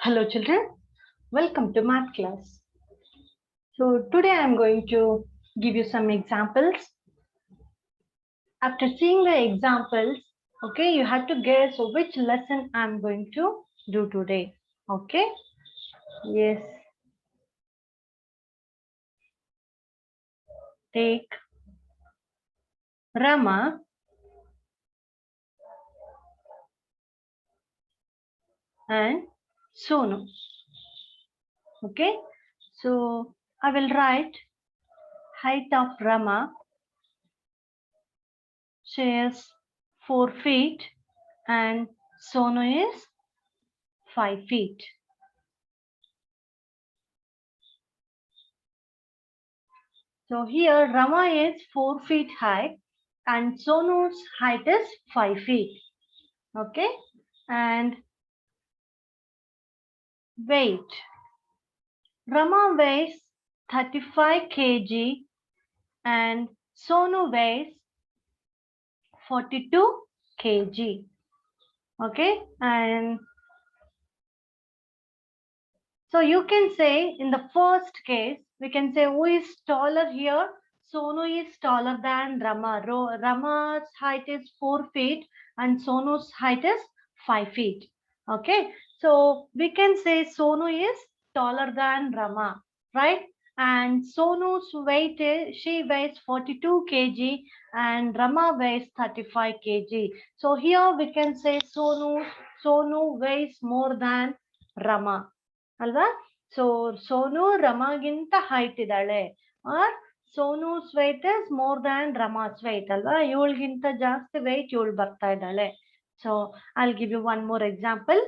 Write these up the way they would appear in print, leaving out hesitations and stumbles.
Hello children, welcome to math class. So today I am going to give you some examples. After seeing the examples, okay, you have to guess which lesson I am going to do today. Okay, yes, take Rama and Sonu. Okay, so I will write height of Rama. She is 4 feet and Sonu is 5 feet. So here Rama is 4 feet high and Sonu's height is 5 feet. Okay, and weight. Rama weighs 35 kg and Sonu weighs 42 kg. Okay, and so you can say in the first case, we can say who is taller here? Sonu is taller than Rama. Rama's height is 4 feet and Sonu's height is 5 feet. Okay, so we can say Sonu is taller than Rama, right? And Sonu's weight is, she weighs 42 kg and Rama weighs 35 kg. So here we can say Sonu weighs more than Rama. ಅಲ್ವಾ so Sonu ರಮಾಗಿಂತ height ಇದ್ದಾಳೆ are Sonu's weight is more than Rama's weight ಅಲ್ವಾ ಇವಳಿಗಿಂತ ಜಾಸ್ತಿ weight ಇವಳು ಬರ್ತಾ ಇದ್ದಾಳೆ so I give you one more example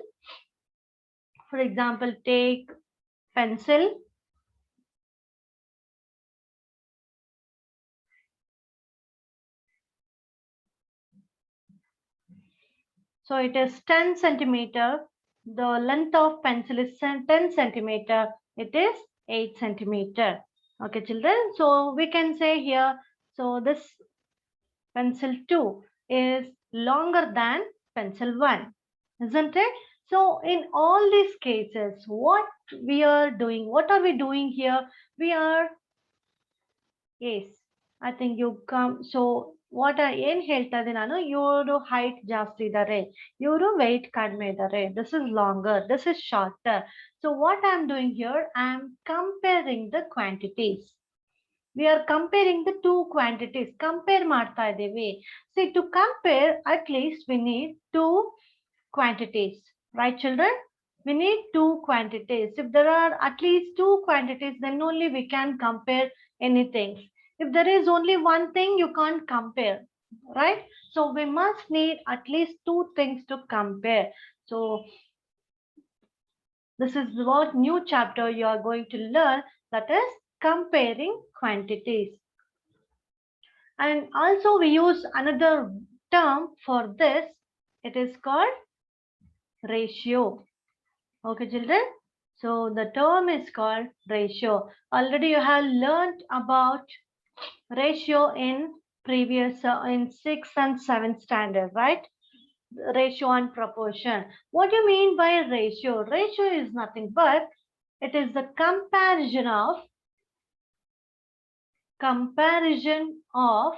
for example take pencil so it is 10 centimeter. The length of pencil is 10 centimeter. It is 8 centimeter. Okay, children. So we can say here, so this pencil 2 is longer than pencil 1, isn't it? So in all these cases, what are we doing here? We are, yes, I think you come, so what I ಏನ್ ಹೇಳ್ತಾ ಇದ್ದೀನಿ ನಾನು ಇವರು height ಜಾಸ್ತಿ ಇದ್ದಾರೆ ಇವರು weight ಕಡಿಮೆ ಇದ್ದಾರೆ this is longer, this is shorter. So what I am doing here, I am comparing the quantities. We are comparing the two quantities. Compare ಮಾಡ್ತಾ ಇದ್ದೀವಿ. See, to compare, at least we need two quantities. Right, children? We need two quantities. If there are at least two quantities, then only we can compare anything. If there is only one thing, you can't compare. Right? So we must need at least two things to compare. So this is what new chapter you are going to learn, that is comparing quantities. And also we use another term for this. It is called ratio. Okay, children. So the term is called ratio. Already you have learned about ratio in previous in 6th and 7th standard, right? Ratio and proportion. What do you mean by ratio? Ratio is nothing but it is the comparison of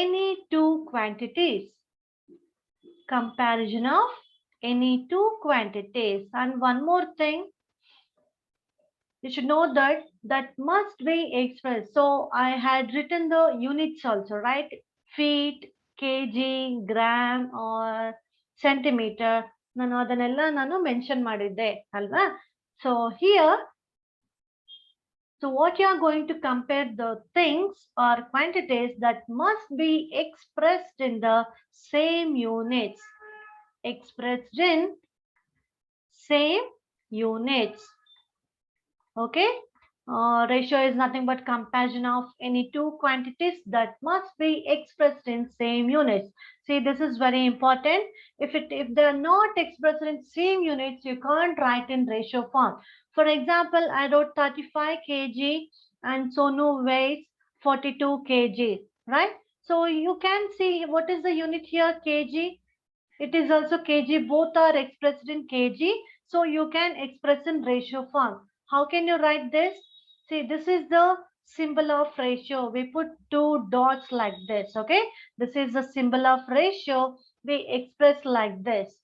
any two quantities. Comparison of any two quantities. And one more thing, you should know that must be expressed. So I had written the units also, right? Feet, kg, gram or centimeter. ನಾನು ಅದನ್ನೆಲ್ಲ ನಾನು mention ಮಾಡಿದ್ದೆ ಅಲ್ವಾ? So here, so what you are going to compare the things or quantities that must be expressed in the same units. Expressed in same units. Okay, ratio is nothing but comparison of any two quantities that must be expressed in same units. See, this is very important. If they are not expressed in same units, you can't write in ratio form. For example, I wrote 35 kg and Sonu weighs 42 kg, right? So you can see what is the unit here, kg. It is also kg. Both are expressed in kg. So you can express in ratio form. How can you write this? See, this is the symbol of ratio. We put two dots like this. Okay, this is the symbol of ratio. We express like this.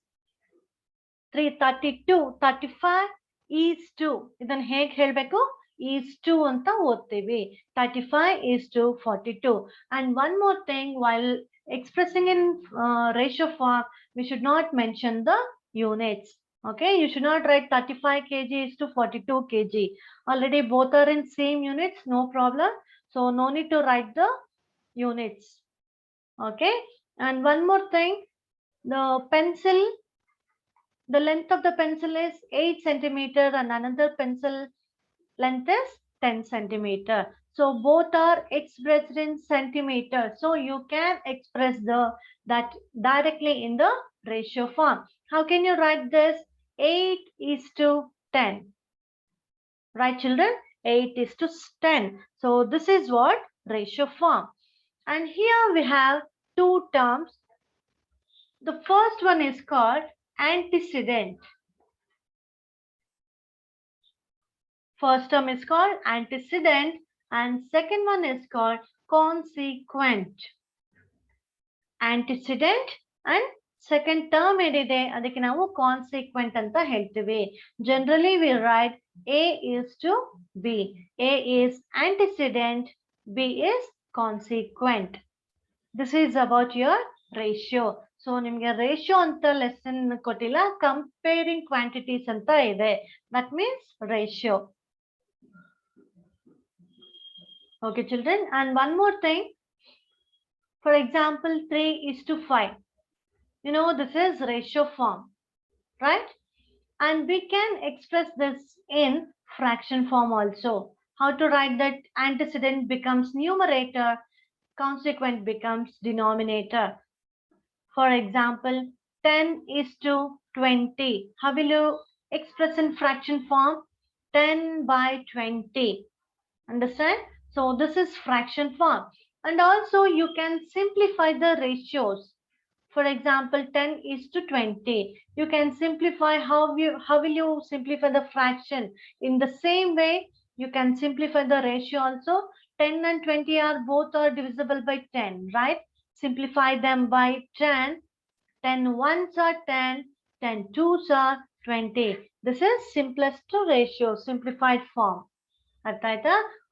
332 35 is 2 ಇದನ್ನ ಹೇಗೆ ಹೇಳಬೇಕು is 2 ಅಂತ ಓದ್ತೀವಿ 35 is to 42 and one more thing while expressing in ratio form we should not mention the units. Okay, you should not write 35 kg is to 42 kg. Already both are in same units, no problem, so no need to write the units. Okay, and one more thing, the pencil, the length of the pencil is 8 centimeter and another pencil length is 10 centimeter. So both are expressed in centimeter. So you can express that directly in the ratio form. How can you write this? 8 is to 10. Right, children? 8 is to 10. So this is what ratio form. And here we have two terms. The first one is called antecedent. First term is called antecedent and second one is called consequent. Antecedent and second term edide adike navu consequent anta helteve. Generally we write A is to B. A is antecedent, B is consequent. This is about your ratio. So nimge ratio anta lesson kotilla, comparing quantities anta ide. That means ratio. Okay, children. And one more thing. For example, 3 is to 5. You know, this is ratio form, right? And we can express this in fraction form also. How to write that? Antecedent becomes numerator, consequent becomes denominator. For example, 10 is to 20. How will you express in fraction form? 10 by 20. Understand? So this is fraction form. And also you can simplify the ratios. For example, 10 is to 20. You can simplify. How will you simplify the fraction? In the same way, you can simplify the ratio also. 10 and 20 are both are divisible by 10, right? Simplify them by 10. 10 ones are 10, 10 twos are 20. This is simplest ratio, simplified form.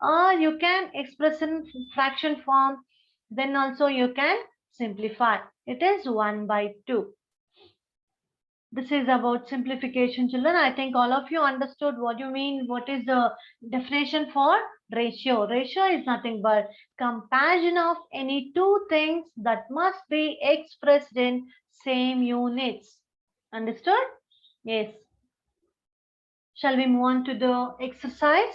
Or you can express in fraction form, then also you can simplify. It is 1 by 2. This is about simplification, children. I think all of you understood what you mean. What is the definition for ratio? Ratio is nothing but comparison of any two things that must be expressed in same units. Understood? Yes. Shall we move on to the exercise?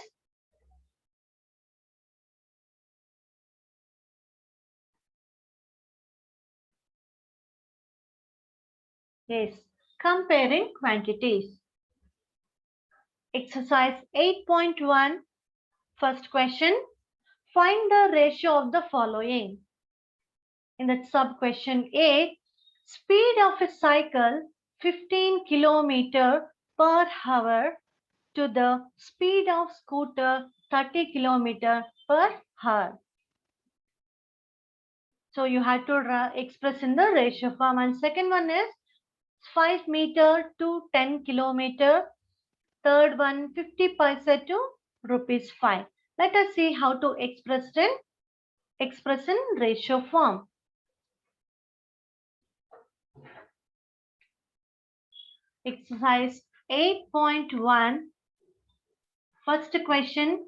Yes, comparing quantities. Exercise 8.1. First question. Find the ratio of the following. In that sub question A, speed of a cycle 15 kilometer per hour to the speed of scooter 30 kilometer per hour. So you have to express in the ratio form. And second one is 5 meter to 10 kilometer. Third one, 50 paisa to rupees 5. Let us see how to express in ratio form. Exercise 8.1. First question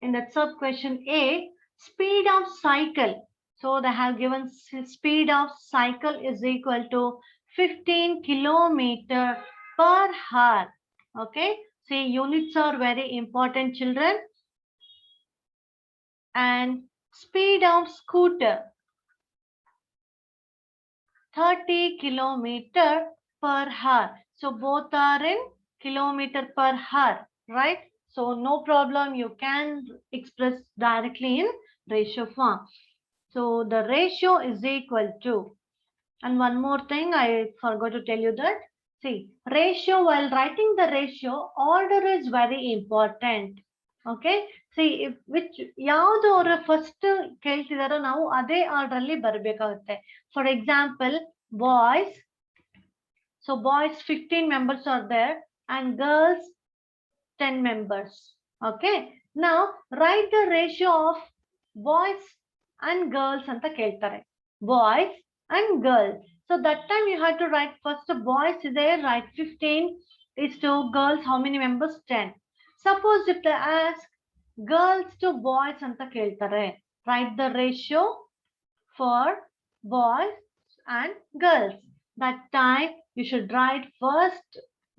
in that sub question A, speed of cycle. So they have given speed of cycle is equal to 15 kilometer per hour. Okay, see, units are very important, children. And speed of scooter 30 kilometer per hour. So both are in kilometer per hour, right? So no problem, you can express directly in ratio form. So the ratio is equal to, and one more thing I forgot to tell you that See, ratio, while writing the ratio, order is very important. Okay. See, which ಯಾವುದು ಅವರ first ಕೇಳ್ತಿದಾರೋ ನಾವು ಅದೇ order ಅಲ್ಲಿ ಬರಬೇಕಾಗುತ್ತೆ. For example boys. So boys 15 members are there and girls 10 members. Okay. Now write the ratio of boys and girls anta keltare. Boys and girls. So that time you have to write first boys is there, write 15 is to girls, how many members? 10. Suppose if they ask girls to boys anta keltare, write the ratio for boys and girls. That time you should write first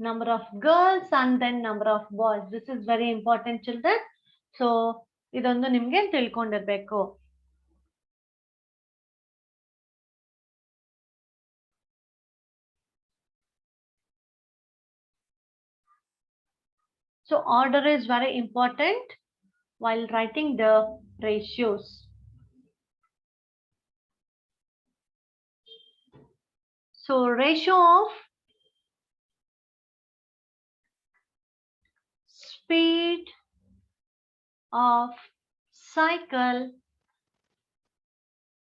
number of girls and then number of boys. This is very important, children. So ಇದೊಂದು ನಿಮ್ಗೆ ತಿಳ್ಕೊಂಡಿರ್ಬೇಕು. So order is very important while writing the ratios. So ratio of speed of cycle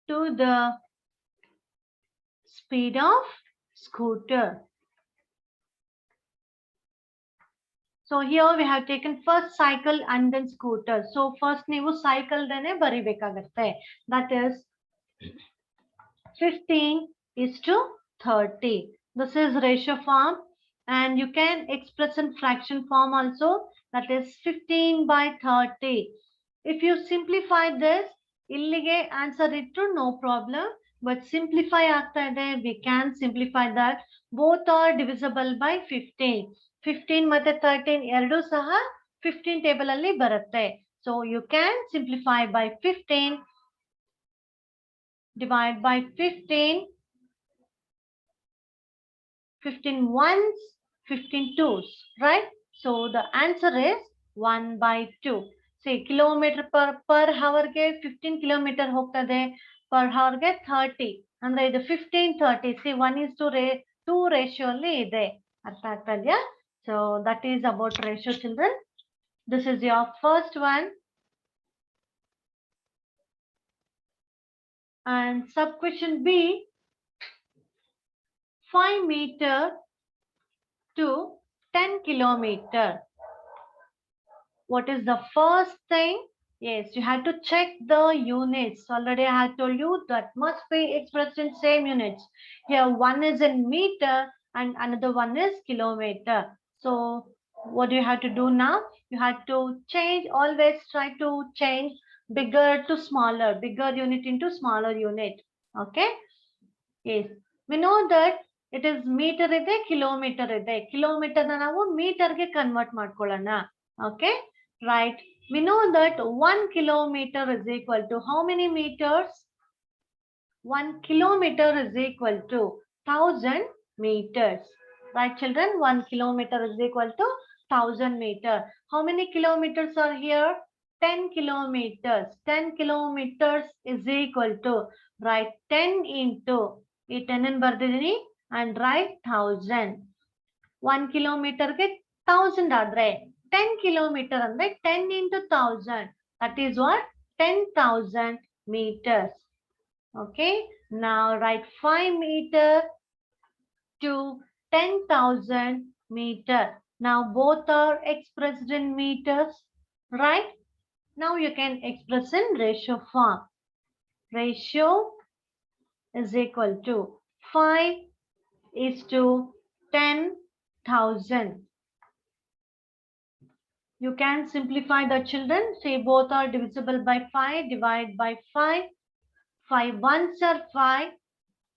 to the speed of scooter. So here we have taken first cycle and then scooter. So first ನೀವು cycle ದನೆ ಬರಿಬೇಕಾಗುತ್ತೆ. That is 15 is to 30. This is ratio form and you can express in fraction form also. That is 15 by 30. If you simplify this, illige answer ittu no problem. But simplify ಆಗ್ತಾ ಇದೆ, we can simplify that. Both are divisible by 15. 15 ಮತ್ತೆ 13 ಎರಡು ಸಹ 15 table ಅಲ್ಲಿ ಬರುತ್ತೆ. So you can simplify by 15, divide by 15, 15 ones, 15 twos, right? So the answer is 1 by 2. See, kilometer per hour ge 15 kilometer ಹೋಗ್ತದೆ, per hour ge 30. ಅಂದ್ರೆ ಇದು 15 30. See, 1:2 ratio ಅಲ್ಲಿ ಇದೆ. ಅರ್ಥ ಆಗ್ತಾ ಇದೆಯಾ? So that is about ratio, children. This is your first one. And sub question B, 5 meter to 10 kilometer. What is the first thing? Yes, you have to check the units. Already I have told you that must be expressed in same units. Here one is in meter and another one is kilometer. So what do you have to do now? You have to change, always try to change bigger to smaller, bigger unit into smaller unit. Okay. Yes, we know that it is meter ಇದೆ, kilometer ಇದೆ. Kilometer na ನಾವು meter ಗೆ convert ಮಾಡ್ಕೊಳ್ಳೋಣ. Okay. Right. We know that 1 kilometer is equal to how many meters? 1 kilometer is equal to 1000 meters. Right, children? 1 kilometer is equal to 1000 meters. How many kilometers are here? 10 kilometers. 10 kilometers is equal to, write 10 into, 10 in bardidini and write 1000. 1 kilometer ge 1000 adre 10 kilometer andre 10 into 1000. That is what? 10,000 meters. Okay. Now write 5 meter to 10,000 meter. Now both are expressed in meters, right? Now you can express in ratio form. Ratio is equal to 5 is to 10,000. You can simplify the, children. Say both are divisible by 5. Divide by 5. 5 ones are 5.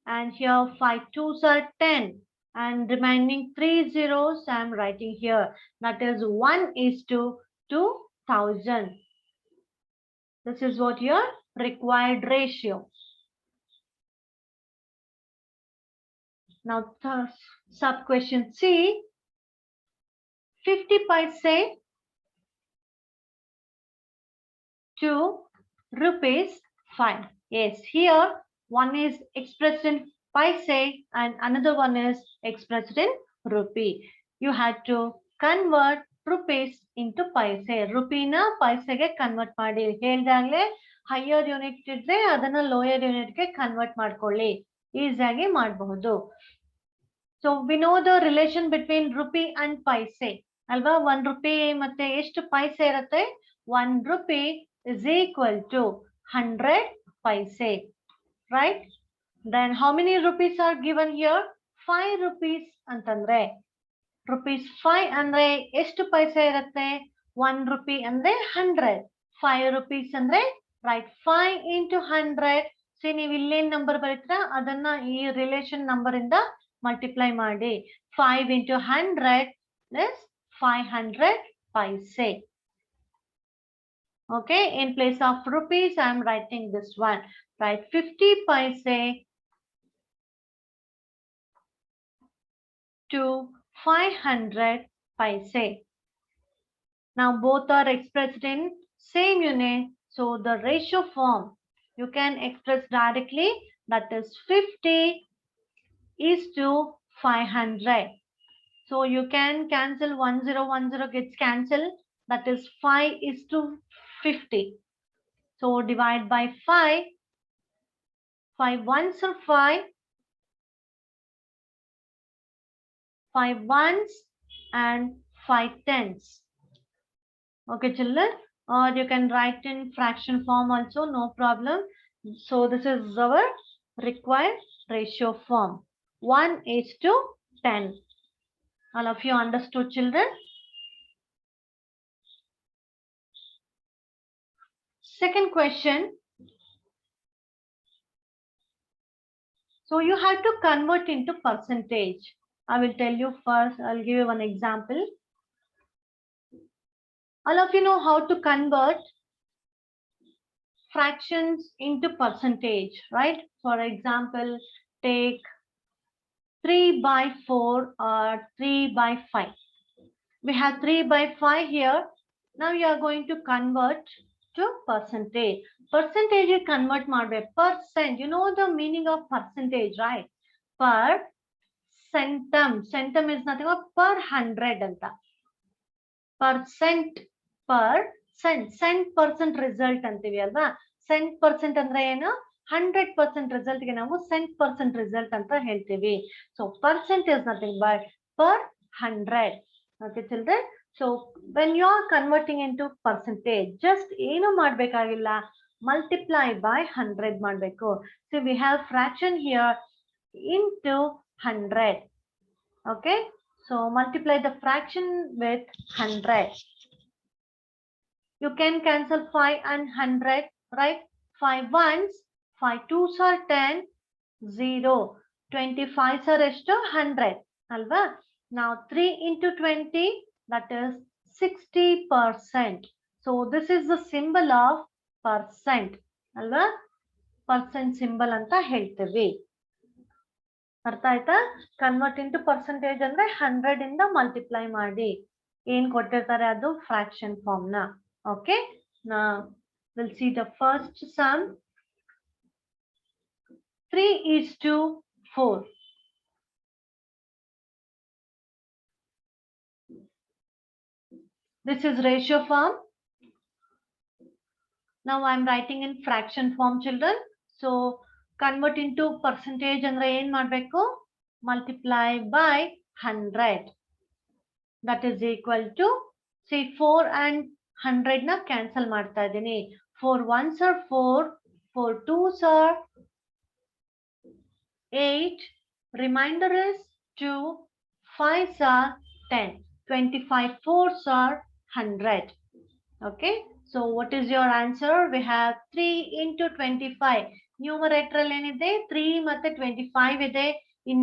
And here 5 twos are 10. And remaining 3 zeros I am writing here. That is 1 is to 2,000. This is what your required ratio. Now sub question C, 50 paise to rupees 5. Yes, here one is expressed in paise and another one is expressed in rupee. You had to convert rupees into paise. Rupeena paisege convert ಮಾಡಿ ಹೇಳ್ದಾಗ್ಲೇ higher unit ಇದ್ರೆ ಅದನ್ನ lower ಯೂನಿಟ್ಗೆ convert ಮಾಡ್ಕೊಳ್ಳಿ, ಈಸಿಯಾಗಿ ಮಾಡಬಹುದು. So we know the relation between rupee and paise ಅಲ್ವಾ. 1 rupee ಮತ್ತೆ ಎಷ್ಟು ಪೈಸೆ ಇರುತ್ತೆ? 1 rupee is equal to 100 paise, right? Then how many rupees are given here? 5 rupees ಅಂತಂದ್ರೆ rupees 5 ಅಂದ್ರೆ ಎಷ್ಟು ಪೈಸೆ ಇರುತ್ತೆ? 1 ರೂಪಿ ಅಂದ್ರೆ 100, 5 rupees ಅಂದ್ರೆ right 5 into 100. ಸಿ ನೀವು ಇಲ್ಲೇನ್ ನಂಬರ್ ಬರೀತೀರಾ ಅದನ್ನ ಈ ರಿಲೇಷನ್ ನಂಬರ್ ಇಂದ ಮಲ್ಟಿಪ್ಲೈ ಮಾಡಿ. 5 into 100 is 500 paise. Okay, in place of rupees I am writing this one, right? 50 paise to 500 paise. Now both are expressed in same unit, so the ratio form you can express directly, that is 50 is to 500. So you can cancel 1010 gets cancelled, that is 5 is to 50. So divide by 5, 5 ones are 5, 5 ones and 5 tens. Okay children, or you can write in fraction form also, no problem. So this is our required ratio form, 1 is to 10. All of you understood children? Second question. So you have to convert into percentage. I will tell you first, I'll give you one example. All of you know how to convert fractions into percentage, right? For example, take 3 by 4 or 3 by 5. We have 3 by 5 here. Now you are going to convert to percentage. Percentage you convert ಮಾಡಬೇಕು. Percent, you know the meaning of percentage, right? Per centum. Centum is nothing but per 100 anta. Percent per cent. Cent percent result ಅಂತೀವಿ ಅಲ್ವಾ. Cent percent ಅಂದ್ರೆ ಏನು? 100% result ಗೆ ನಾವು cent percent result ಅಂತ ಹೇಳ್ತೀವಿ. So percent is nothing but per 100. Okay children. So when you are converting into percentage, just ಏನು ಮಾಡಬೇಕಾಗಿಲ್ಲ, multiply by 100 ಮಾಡಬೇಕು. So we have fraction here into 100. Okay, so multiply the fraction with 100. You can cancel 5 and 100, right? 5 ones, 5 twos are 10, 0. 25s are 100, alva? Now 3 into 20, that is 60%. So this is the symbol of percent, alva? Percent symbol anta ಹೇಳ್ತೀವಿ. ಅರ್ಥ ಆಯ್ತಾ? Convert into percentage ಅಂದ್ರೆ 100 ಇಂದ multiply ಮಾಡಿ ಏನ್ ಕೊಟ್ಟಿರ್ತಾರೆ ಅದು fraction form ನ. ಓಕೆ, ನಾ will see the first sum. 3 is to 4. This is ratio form. Now I am writing in fraction form children. So convert into percentage ಅಂದ್ರೆ ಏನ್ ಮಾಡ್ಬೇಕು? Multiply by 100. That is equal to, see 4 and 100 na cancel ಮಾಡ್ತಾ ಇದ್ದೀನಿ. 4 ones are 4, 4 twos are 8, remainder is 2, 5s are 10, 25 fours are 100. Okay, so what is your answer? We have 3 into 25. Numerator ಅಲ್ಲಿ ಏನಿದೆ 3 ಮತ್ತೆ 25 ಇದೆ. In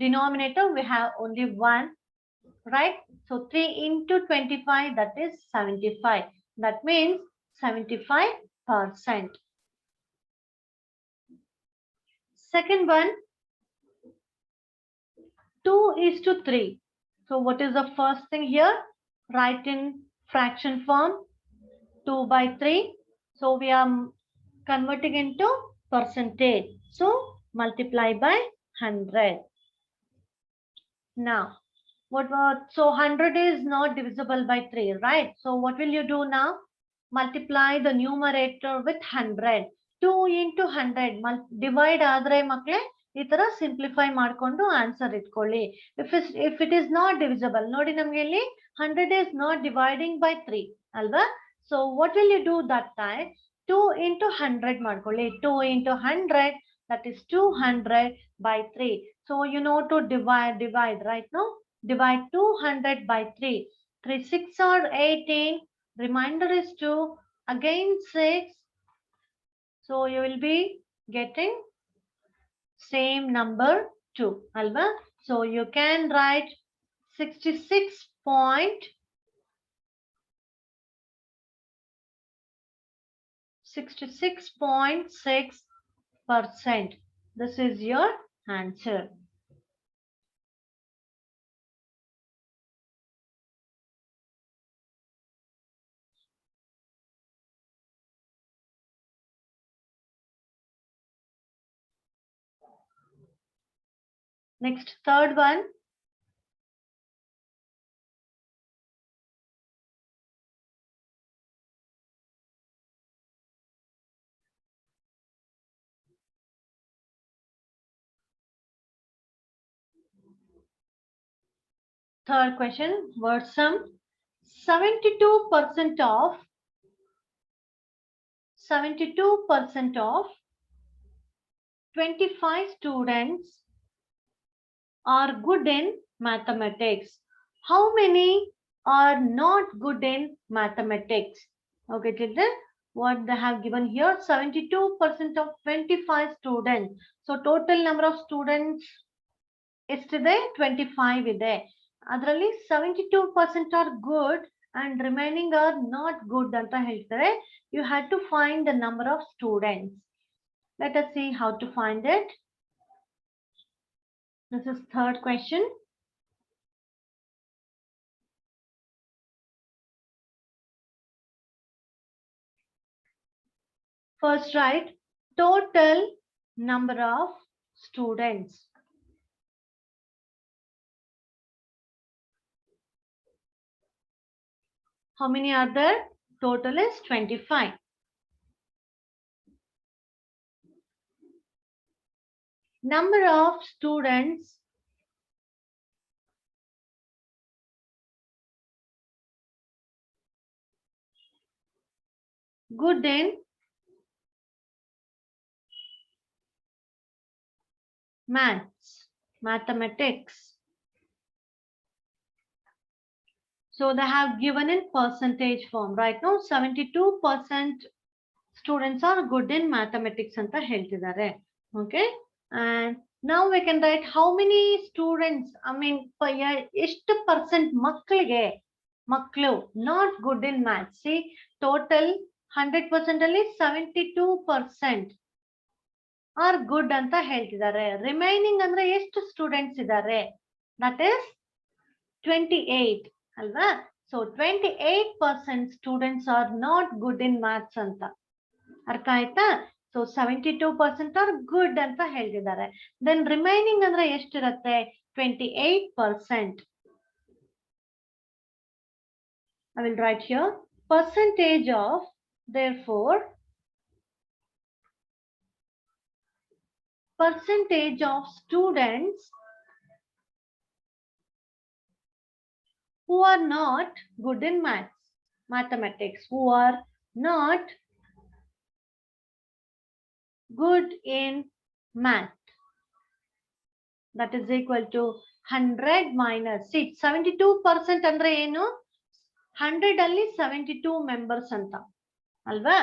denominator we have only 1, right? So 3 into 25, that is 75. That means 75%. Second one, 2 is to 3. So what is the first thing here? Write in fraction form, 2 by 3. So we are converting into percentage. So multiply by 100. Now So 100 is not divisible by 3, right? So what will you do now? Multiply the numerator with 100. 2 into 100 divide ಆದರೆ ಮಕ್ಕಳೇ ಈ ತರ simplify ಮಾಡಿಕೊಂಡು answer ಇಟ್ಕೊಳ್ಳಿ. if it is not divisible, ನೋಡಿ ನಮಗೆ ಇಲ್ಲಿ 100 is not dividing by 3 ಅಲ್ವಾ? So what will you do that time? 2 into 100 ಮಾಡ್ಕೊಳ್ಳಿ. 2 into 100, that is 200 by 3. So you know to divide right now. Divide 200 by 3. 3 6 are 18. Remainder is 2. Again 6. So you will be getting same number 2. Alva? So you can write 66.6%. This is your answer. Next, third one. Third question, word sum. 72% of 25 students are good in mathematics. How many are not good in mathematics? Okay, children, what they have given here, 72% of 25 students. So total number of students ಎಷ್ಟಿದೆ 25 ಇದೆ. ಅದರಲ್ಲಿ 72% are good and remaining are not good ಅಂತ ಹೇಳ್ತಾರೆ. You had to find the number of students. Let us see how to find it. This is third question. First write total number of students. How many are there? Total is 25. Number of students good in mathematics. So they have given in percentage form. Right now 72% students are good in mathematics ಅಂತ ಹೇಳ್ತಿದ್ದಾರೆ. Okay, and now we can write how many students, I mean ಎಷ್ಟು percent ಮಕ್ಕಳಿಗೆ not good in maths. See, total 100% ಅಲ್ಲಿ 72% are good ಅಂತ ಹೇಳ್ತಿದ್ದಾರೆ. Remaining ಅಂದ್ರೆ ಎಷ್ಟು students ಇದ್ದಾರೆ? That is 28 ಅಲ್ವಾ? So 28% students are not good in maths ಅಂತ ಅರ್ಥ ಆಯ್ತಾ? So 72% are good ಅಂತ ಹೇಳ್ತಿದ್ದಾರೆ. Then remaining ಅಂದ್ರೆ ಎಷ್ಟಿರುತ್ತೆ? 28%. I will write here percentage of, therefore percentage of students who are not good in mathematics, who are not good in math, that is equal to 100 minus 72% ಅಂದ್ರೆ ಏನು? 100 ಅಲ್ಲಿ 72 members ಅಂತ ಅಲ್ವಾ?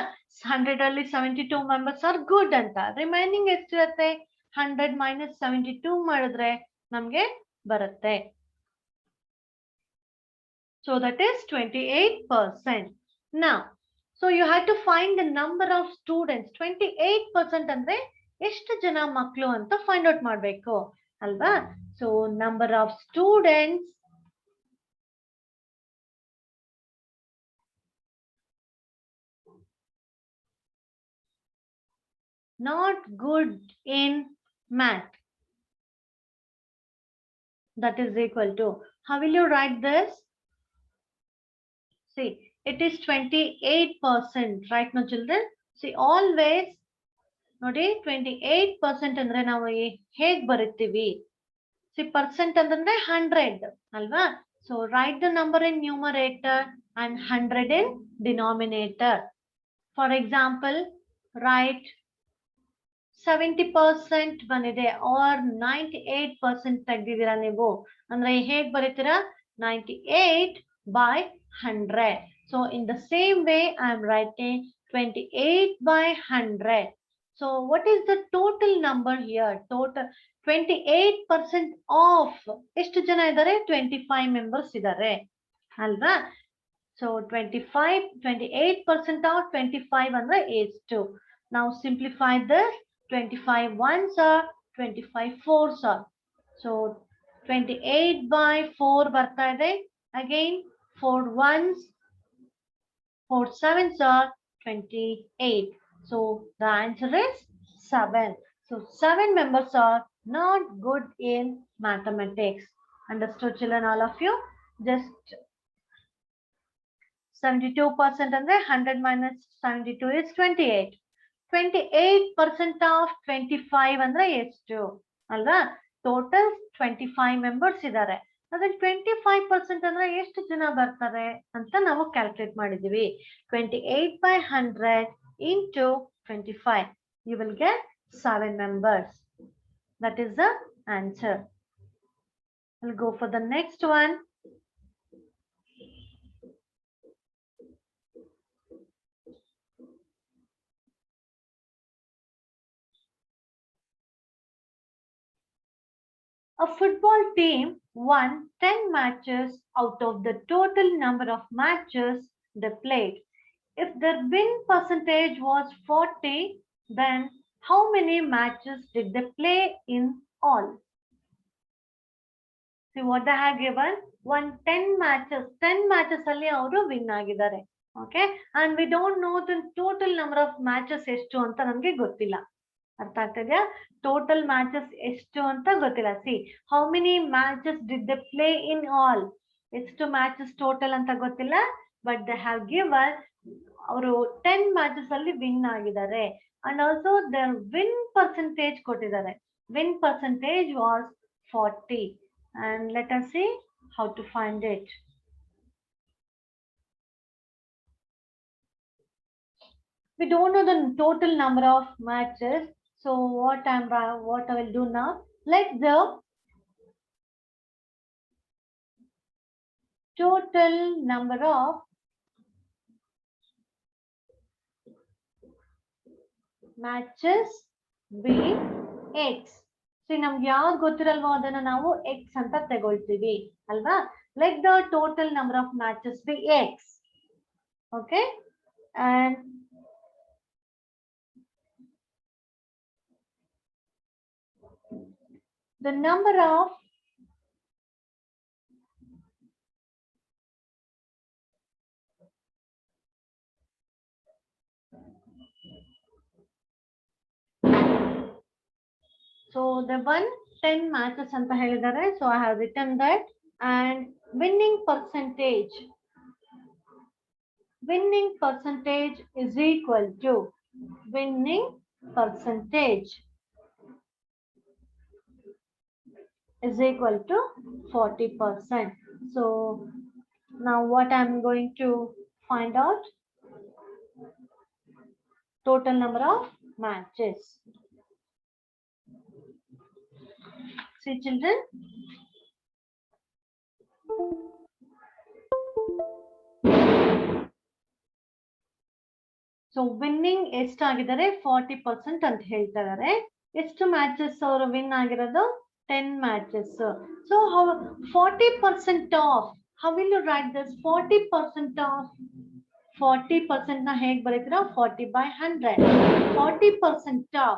100 ಅಲ್ಲಿ 72 ಮೆಂಬರ್ಸ್ ಆರ್ ಗುಡ್ ಅಂತ. Remaining ಎಷ್ಟಿರುತ್ತೆ? 100 minus 72 ಮಾಡಿದ್ರೆ ನಮ್ಗೆ ಬರುತ್ತೆ. So that is 28%. Now, so you have to find the number of students. 28% ಅಂದ್ರೆ ಎಷ್ಟು ಜನ ಮಕ್ಕಳು ಅಂತ ಫೈಂಡ್ ಔಟ್ ಮಾಡಬೇಕು ಅಲ್ವಾ? So number of students not good in math, that is equal to How will you write this? See, it is 28%, right now children? See, always, ನೋಡಿ 28% ಅಂದ್ರೆ ನಾವು ಹೇಗ್ ಬರೀತೀವಿ? See, percent ಅಂದ್ರೆ 100 ಅಲ್ವಾ? So write the number in numerator and 100 in denominator. For example, write 70% ಬಂದಿದೆ or 98% ತೆಗ್ದಿದ್ದೀರಾ ನೀವು ಅಂದ್ರೆ ಹೇಗ್ ಬರೀತೀರಾ? 98 by 100. So in the same way I am writing 28 by 100. So what is the total number here? Total 28% of ಎಷ್ಟು ಜನ ಇದ್ದಾರೆ? 25 members ಇದ್ದಾರೆ ಅಲ್ವಾ? So 28% of 25 ಅಂದ್ರೆ is 2. Now simplify this. 25 ones are 25 fours are. So 28 by 4 ಬರ್ತಾ ಇದೆ. Again 4 ones, 4 sevens are 28. So the answer is 7. So 7 members are not good in mathematics. Understood children, all of you? Just 72% ಅಂದ್ರೆ 100 minus 72 is 28. 28% of 25 ಅಂದ್ರೆ ಎಷ್ಟು ಅಲ್ವಾ? Total 25 members ಇದ್ದಾರೆ. ಅದ್ರಲ್ಲಿ 25% ಅಂದ್ರೆ ಎಷ್ಟು ಜನ ಬರ್ತಾರೆ ಅಂತ ನಾವು ಕ್ಯಾಲ್ಕುಲೇಟ್ ಮಾಡಿದೀವಿ. 28 by 100 into 25. You will get 7 members. That is the answer. We'll go for the next one. A football team won 10 matches out of the total number of matches they played. If their win percentage was 40, then how many matches did they play in all? See what they have given? 10 matches ಅಲ್ಲಿ ಅವರು win ಆಗಿದ್ದಾರೆ. Okay, and we don't know the total number of matches ಎಷ್ಟು ಅಂತ ನಮಗೆ ಗೊತ್ತಿಲ್ಲ. ಅರ್ಥ ಆಗ್ತಿದ್ಯಾ? Total matches ಎಷ್ಟು ಅಂತ ಗೊತ್ತಿಲ್ಲ. See how many matches did they play in all, ಎಷ್ಟು ಮ್ಯಾಚಸ್ ಟೋಟಲ್ ಅಂತ ಗೊತ್ತಿಲ್ಲ. ಬಟ್ ದೇ ಹ್ಯಾವ್ ಗಿವನ್ ಅವರು 10 ಮ್ಯಾಚಸ್ ಅಲ್ಲಿ ವಿನ್ ಆಗಿದ್ದಾರೆ. And also their win percentage ಕೊಟ್ಟಿದ್ದಾರೆ. Win percentage was 40. And let us see how to find it. We don't know the total number of matches. So what I will do now, let the total number of matches be x. So ನಮ್ಗೆ ಯಾವ್ದು ಗೊತ್ತಿರಲ್ವೋ ಅದನ್ನ ನಾವು x ಅಂತ ತಗೊಳ್ತೀವಿ ಅಲ್ವಾ? Let the total number of matches be x. Okay, and the number of so the 10 matches ಅಂತ ಹೇಳಿದ್ದಾರೆ. So I have written that. And winning percentage is equal to winning percentage is equal to 40%. So now what I'm going to find out, total number of matches. See children, so winning ಎಷ್ಟಾಗಿದ್ದಾರೆ 40% ಅಂತ ಹೇಳ್ತಾ ಇದ್ದಾರೆ. ಎಷ್ಟು matches ಅವರು win ಆಗಿರೋದು? 10 matches. So how 40% of, how will you write this? 40% of 40% ನ ಹೇಗೆ ಬರೀತೀರಾ? 40 by 100. 40% of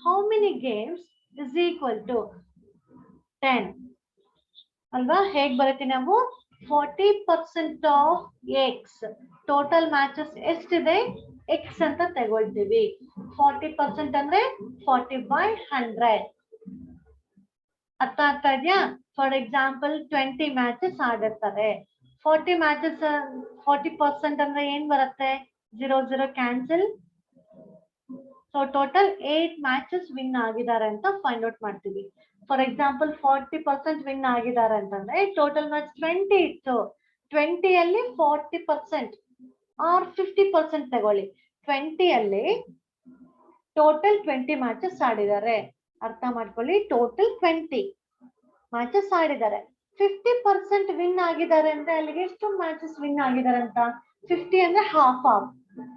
how many games is equal to 10 ಅಲ್ವಾ? ಹೇಗೆ ಬರೀತೀವಿ ನಾವು? 40% of x. ಟೋಟಲ್ ಮ್ಯಾಚಸ್ ಎಷ್ಟಿದೆ? x ಅಂತ ತಗೊಳ್ತೀವಿ. 40% ಅಂದ್ರೆ 40 by 100. ಅರ್ಥ ಆಗ್ತಾ ಇದೆಯಾ? ಫಾರ್ ಎಕ್ಸಾಂಪಲ್ 20 ಮ್ಯಾಚಸ್ ಆಡಿರ್ತಾರೆ. 40 ಮ್ಯಾಚಸ್ 40% ಅಂದ್ರೆ ಏನ್ ಬರುತ್ತೆ? 0 cancel. So total 8 matches win ಆಗಿದ್ದಾರೆ ಅಂತ ಫೈಂಡ್ ಔಟ್ ಮಾಡ್ತೀವಿ. ಫಾರ್ ಎಕ್ಸಾಂಪಲ್ 40% ವಿನ್ ಆಗಿದ್ದಾರೆ ಅಂತಂದ್ರೆ ಟೋಟಲ್ ಮ್ಯಾಚ್ 20 ಇತ್ತು. 20 ಅಲ್ಲಿ 40% ಆರ್ 50% ತಗೊಳ್ಳಿ. 20 ಅಲ್ಲಿ ಟೋಟಲ್ 20 ಮ್ಯಾಚಸ್ ಆಡಿದ್ದಾರೆ. ಅರ್ಥ ಮಾಡ್ಕೊಳ್ಳಿ, ಟೋಟಲ್ 20 ಮ್ಯಾಚಸ್ ಆಡಿದ್ದಾರೆ. 50% ವಿನ್ ಆಗಿದ್ದಾರೆ ಅಂದ್ರೆ ಅಲ್ಲಿಗೆ ಎಷ್ಟು ಮ್ಯಾಚಸ್ ವಿನ್ ಆಗಿದ್ದಾರೆ ಅಂತ? 50 ಅಂದ್ರೆ half of,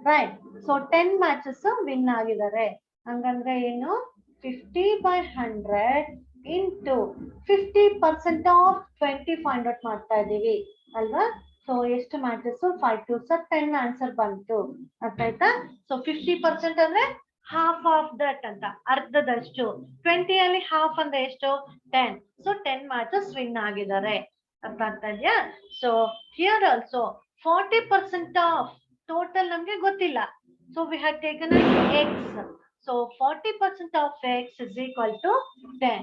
right? So 10 matches win ಆಗಿದ್ದಾರೆ. ಹಂಗಂದ್ರೆ ಏನು? 50/100 ಇಂಟು 50% ಆಫ್ 20 ಫೈಂಡ್ ಔಟ್ ಮಾಡ್ತಾ ಇದೀವಿ ಅಲ್ವಾ? ಸೊ ಎಷ್ಟು ಮ್ಯಾಚಸ್? 5 2 10 ಆನ್ಸರ್ ಬಂತು. ಅರ್ಥ ಆಯ್ತಾ? ಸೊ 50% ಅಂದ್ರೆ ಹಾಫ್ ಆಫ್ ದಟ್ ಅಂತ, ಅರ್ಧದಷ್ಟು. 20 ಅಲ್ಲಿ ಹಾಫ್ ಅಂದ್ರೆ ಎಷ್ಟು? 10. ಸೊ 10 ಮ್ಯಾಚಸ್ ವಿನ್ ಆಗಿದ್ದಾರೆ. ಅರ್ಥ ಆಗ್ತಾ ಇದೆಯಾ? So here also 40% of total ನಮ್ಗೆ ಗೊತ್ತಿಲ್ಲ. So we have taken x. So 40% of x is equal to 10.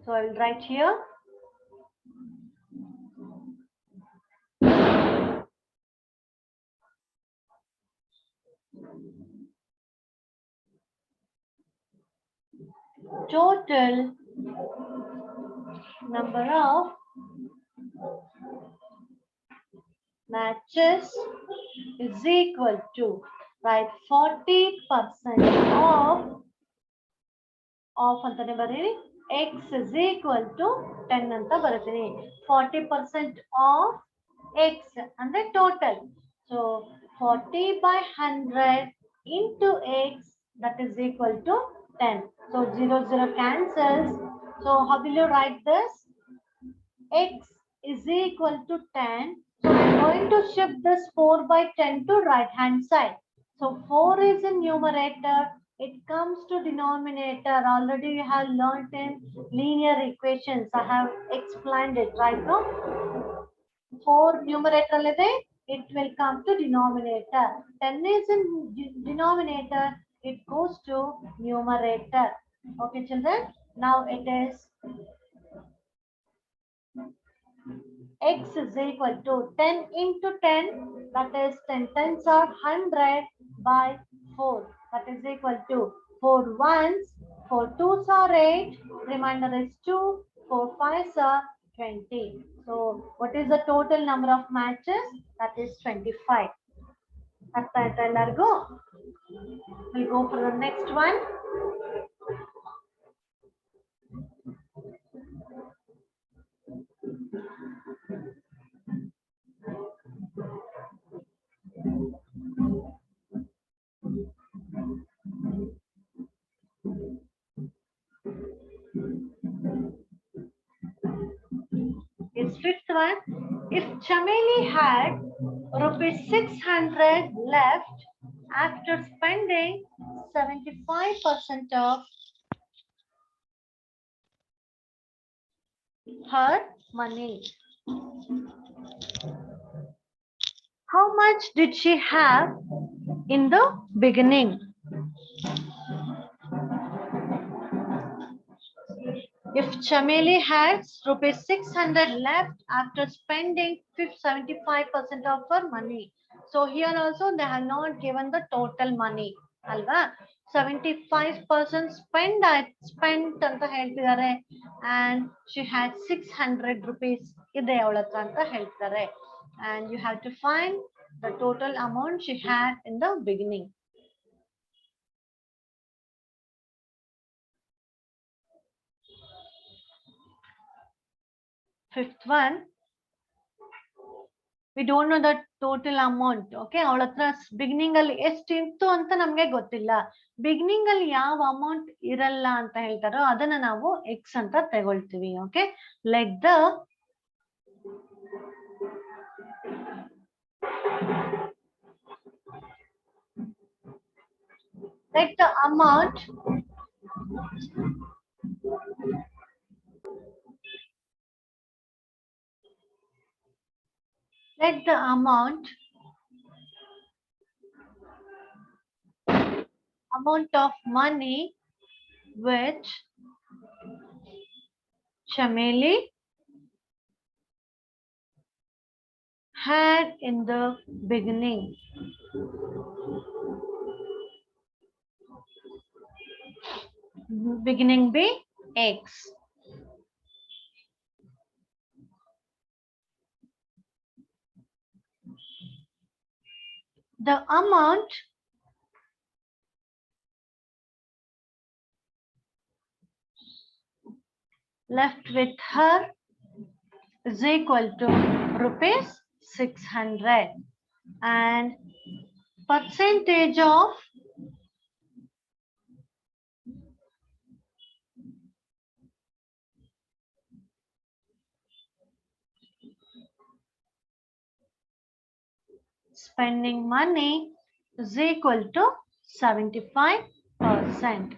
So I will write here. Total number of matches is equal to, right, 40% of ಅಂತನೇ ಬರೀರಿ, x is equal to 10 ಅಂತ ಬರೀತೀನಿ. 40% of x ಅಂದ್ರೆ total. So 40/100 into x, that is equal to 10. So 0 cancels. So how will you write this? X is equal to 10. So I'm going to shift this 4/10 to right hand side. So 4 is in numerator. It comes to denominator. Already you have learnt in linear equations. I have explained it right now. 4 numerator, it will come to denominator. 10 is in denominator. It goes to numerator. Okay, children. Now it is x is equal to 10 into 10. That is 10 tens are 100 by 4. That is equal to 4 ones, 4 twos are 8. Remainder is 2. 4 fives are 20. So what is the total number of matches? That is 25. We'll go for the next one. It's fifth one. If Chameli had rupees 600 left after spending 75% of her money, how much did she have in the beginning? If Chameli had rupees 600 left after spending 75% of her money. So here also they have not given the total money. Alva 75% spent anta heltidare, and she had 600 rupees ide avಳatra anta heltidare, and you have to find the total amount she had in the beginning. Fifth one, we don't know the total amount. Okay, ಅವಳತ್ರ beginning ಅಲ್ಲಿ ಎಷ್ಟಿತ್ತು ಅಂತ ನಮ್ಗೆ ಗೊತ್ತಿಲ್ಲ. Beginning ಅಲ್ಲಿ ಯಾವ amount ಇರಲ್ಲ ಅಂತ ಹೇಳ್ತಾರೋ ಅದನ್ನ ನಾವು ಎಕ್ಸ್ ಅಂತ ತಗೊಳ್ತೀವಿ. Okay, let the amount amount of money which Chameli had in the beginning. Beginning be X. The amount left with her is equal to rupees 600, and percentage of spending money is equal to 75%.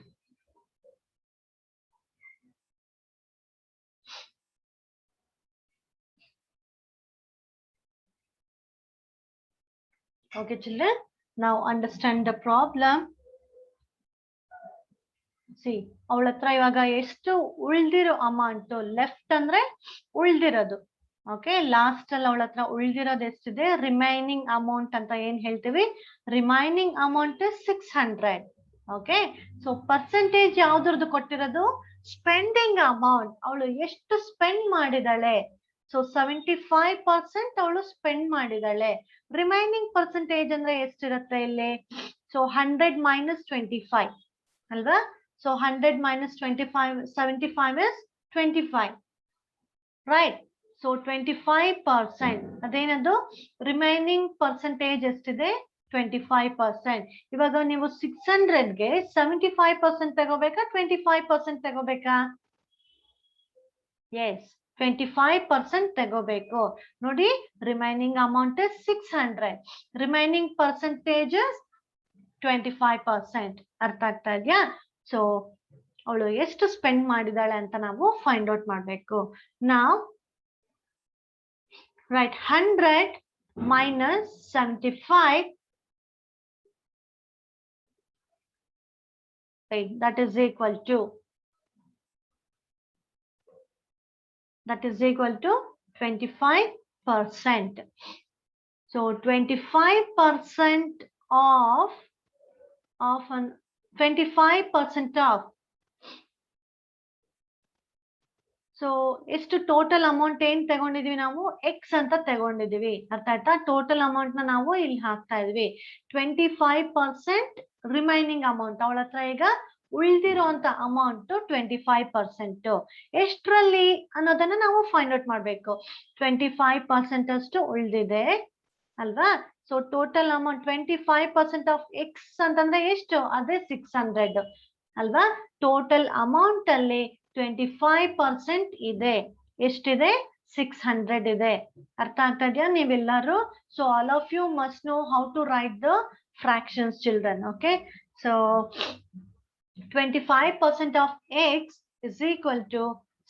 Okay, children, now understand the problem. See, ಅವಳ ಹತ್ರ ಇವಾಗ ಎಷ್ಟು ಉಳಿದಿರೋ amount left ಅಂದ್ರೆ ಉಳಿದಿರೋದು. Okay, last ಅಲ್ಲಿ ಅವಳ ಹತ್ರ ಉಳಿದಿರೋದು ಎಷ್ಟಿದೆ, ರಿಮೈನಿಂಗ್ ಅಮೌಂಟ್ ಅಂತ ಏನ್ ಹೇಳ್ತೀವಿ, remaining amount 600. Okay, so percentage ಯಾವ್ದ್ರದ್ದು ಕೊಟ್ಟಿರೋದು, ಸ್ಪೆಂಡಿಂಗ್ ಅಮೌಂಟ್, ಅವಳು ಎಷ್ಟು ಸ್ಪೆಂಡ್ ಮಾಡಿದಾಳೆ. ಸೊ 75% ಅವಳು ಸ್ಪೆಂಡ್ ಮಾಡಿದಾಳೆ. ರಿಮೈನಿಂಗ್ ಪರ್ಸೆಂಟೇಜ್ ಅಂದ್ರೆ ಎಷ್ಟಿರುತ್ತೆ ಇಲ್ಲಿ, ಸೊ 100 minus 25 ಅಲ್ವಾ. So 100 minus 25, 75 is 25, right? So 25%. ಅದೇನದು ರಿಮೈನಿಂಗ್ ಪರ್ಸೆಂಟೇಜ್ ಎಷ್ಟಿದೆ, 25%. ಇವಾಗ ನೀವು 600ಗೆ 75% ತಗೋಬೇಕಾ, 25% ತಗೋಬೇಕಾ? ಎಸ್, 25% ತಗೋಬೇಕು. ನೋಡಿ, ರಿಮೈನಿಂಗ್ ಅಮೌಂಟ್ 600, ರಿಮೈನಿಂಗ್ ಪರ್ಸೆಂಟೇಜ್ 25%. ಅರ್ಥ ಆಗ್ತಾ ಇದೆಯಾ? ಸೊ ಅವಳು ಎಷ್ಟು ಸ್ಪೆಂಡ್ ಮಾಡಿದಾಳೆ ಅಂತ ನಾವು ಫೈಂಡ್ ಔಟ್ ಮಾಡಬೇಕು. ನಾವು right 100 minus 75, right, that is equal to 25%. So 25% of 25% of, so ಎಷ್ಟು ಟೋಟಲ್ ಅಮೌಂಟ್ ಏನ್ ತಗೊಂಡಿದೀವಿ ನಾವು, ಎಕ್ಸ್ ಅಂತ ತಗೊಂಡಿದೀವಿ. ಅರ್ಥ ಆಯ್ತಾ? ಟೋಟಲ್ ಅಮೌಂಟ್ ನ ನಾವು ಇಲ್ಲಿ ಹಾಕ್ತಾ ಇದೀವಿ. 25% ರಿಮೈನಿಂಗ್ ಅಮೌಂಟ್, ಅವಳ ಹತ್ರ ಈಗ ಉಳಿದಿರುವಂತ ಅಮೌಂಟ್ 25%. ಎಷ್ಟರಲ್ಲಿ ಅನ್ನೋದನ್ನ ನಾವು ಫೈಂಡ್ ಔಟ್ ಮಾಡ್ಬೇಕು. 25% ಅಷ್ಟು ಉಳಿದಿದೆ ಅಲ್ವಾ. So total amount 25% of X ಅಂತಂದ್ರೆ ಎಷ್ಟು, ಅದೇ 600 ಅಲ್ವಾ. ಟೋಟಲ್ ಅಮೌಂಟ್ ಅಲ್ಲಿ 25% ಇದೆ. ಎಷ್ಟಿದೆ, 600 ಇದೆ. ಅರ್ಥ ಆಗ್ತಾ ಇದೆಯಾ ನೀವೆಲ್ಲರೂ? So all of you must know how to write the fractions children. Okay, so 25% of x is equal to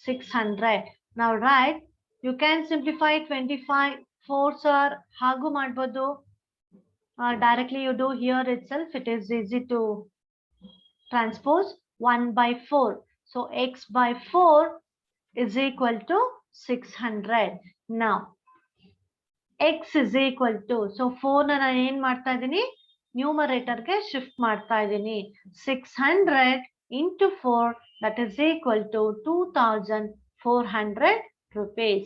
600. Now write, you can simplify 25 4s are hagu ಮಾಡಬಹುದು. Directly you do here itself, it is easy to transpose 1 by 4. So x by 4 is equal to 600. Now x is equal to, so 4 na ನಾನು ಏನು ಮಾಡ್ತಾ ಇದ್ದೀನಿ, ನ್ಯೂಮರೇಟರ್ಗೆ shift ಮಾಡ್ತಾ ಇದ್ದೀನಿ. 600 into 4, that is equal to 2400 rupees.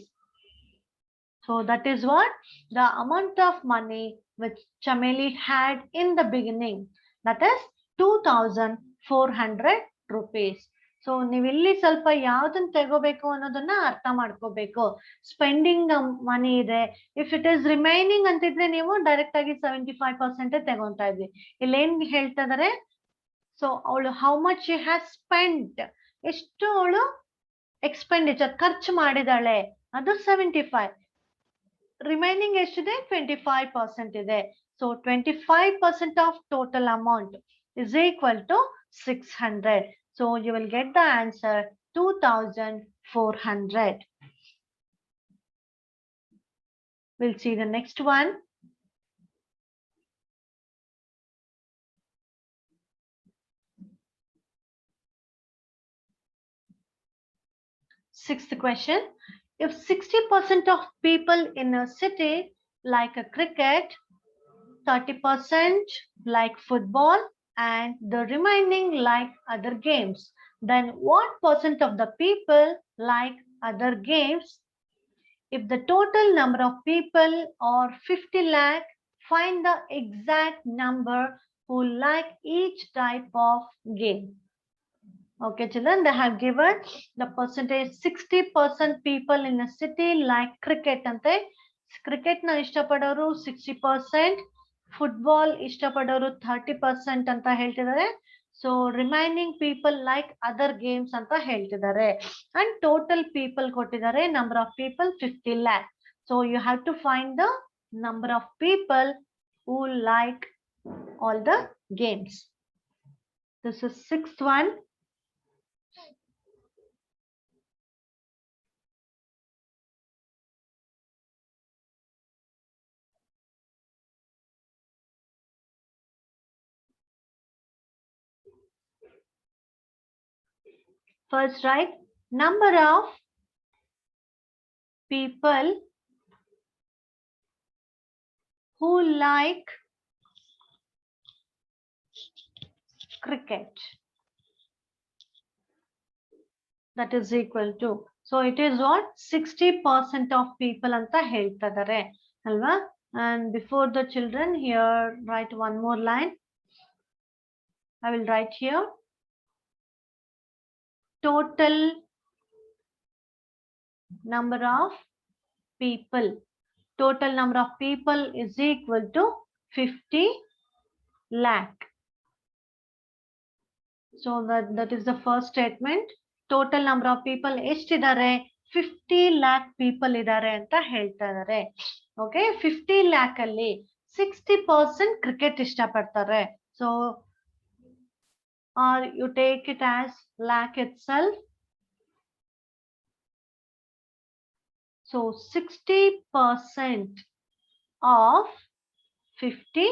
So that is what the amount of money which Chameli had in the beginning, that is 2400 rupees. So ನೀವು ಇಲ್ಲಿ ಸ್ವಲ್ಪ ಯಾವ್ದನ್ನ ತಗೋಬೇಕು ಅನ್ನೋದನ್ನ ಅರ್ಥ ಮಾಡ್ಕೋಬೇಕು. ಸ್ಪೆಂಡಿಂಗ್ ಮನಿ ಇದೆ, ಇಫ್ ಇಟ್ ಇಸ್ ರಿಮೈನಿಂಗ್ ಅಂತಿದ್ರೆ ನೀವು ಡೈರೆಕ್ಟ್ ಆಗಿ 75% ತಗೊಂತಾ ಇದ್ವಿ. ಇಲ್ಲಿ ಏನ್ ಹೇಳ್ತಾ ಇದಾರೆ, ಸೊ ಅವಳು how much she has spent, ಎಷ್ಟು ಅವಳು ಎಕ್ಸ್ಪೆಂಡಿಚರ್ ಖರ್ಚು ಮಾಡಿದಾಳೆ, ಅದು 75. ರಿಮೈನಿಂಗ್ ಎಷ್ಟಿದೆ, 25% ಇದೆ. So 25% of total amount is equal to 600. So you will get the answer 2400. We'll see the next one. Sixth question. If 60% of people in a city like a cricket, 30% like football, and the remaining like other games, then what percent of the people like other games? If the total number of people are 50 lakh, find the exact number who like each type of game. Okay, children, they have given the percentage 60% people in a city like cricket. Ante cricket na ishtapadoru 60%, football ishtapadoru 30% anta heltidare. So remaining people like other games anta heltidare. And total people kottidare number of people 50 lakh. So you have to find the number of people who like all the games. This is sixth one. First, write number of people who like cricket. That is equal to. So it is what 60% of people anta heltadare alva. And before the children, here write one more line. I will write here total number of people. Total number of people is equal to 50 lakh. So that is the first statement. Total number of people ಎಷ್ಟಿದ್ದಾರೆ 50 lakh people ಇದ್ದಾರೆ ಅಂತ ಹೇಳ್ತಾ ಇದ್ದಾರೆ. Okay 50 lakh ಅಲ್ಲಿ 60% cricket ಇಷ್ಟಪಡ್ತಾರೆ. So or you take it as lakh itself. So 60% of 50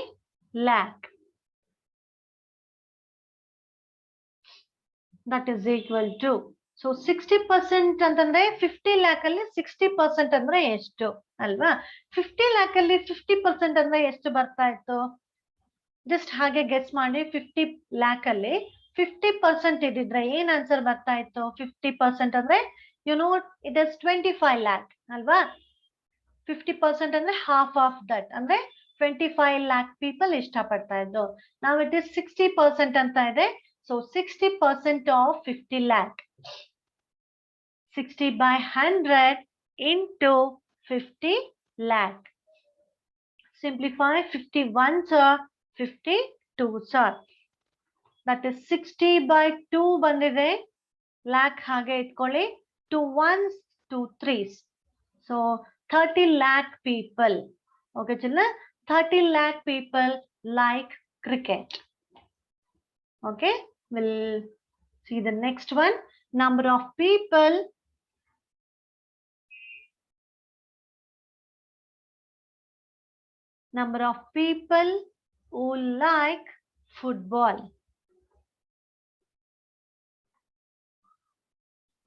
lakh. That is equal to. So 60% ಅಂತಂದ್ರೆ 50 lakh ಅಲ್ಲಿ 60% ಅಂದ್ರೆ ಎಷ್ಟು ಅಲ್ವಾ? 50 lakh ಅಲ್ಲಿ 50% ಅಂದ್ರೆ ಎಷ್ಟು ಬರ್ತಾ ಇತ್ತು? ಜಸ್ಟ್ ಹಾಗೆ ಗೆಸ್ ಮಾಡಿ 50 lakh ಅಲ್ಲಿ 50% ಇದ್ದಿದ್ರೆ ಏನ್ ಆನ್ಸರ್ ಬರ್ತಾ ಇತ್ತು? 50% ಅಂದ್ರೆ it is 25 lakh ಅಲ್ವಾ? 50% ಅಂದ್ರೆ half of that ಅಂದ್ರೆ 25 lakh people ಇಷ್ಟಪಡ್ತಾ ಇದ್ದು. Now it is 60% ಅಂತ ಇದೆ. So 60% of 50 lakh. 60 by 100 into 50 lakh. Simplify 51 sir, 52 sir. That is 60 by 2 bandide. Lakh hage itkolli. 2 ones, 2 threes. So 30 lakh people. Okay, children. 30 lakh people like cricket. Okay, we'll see the next one. Number of people who like football.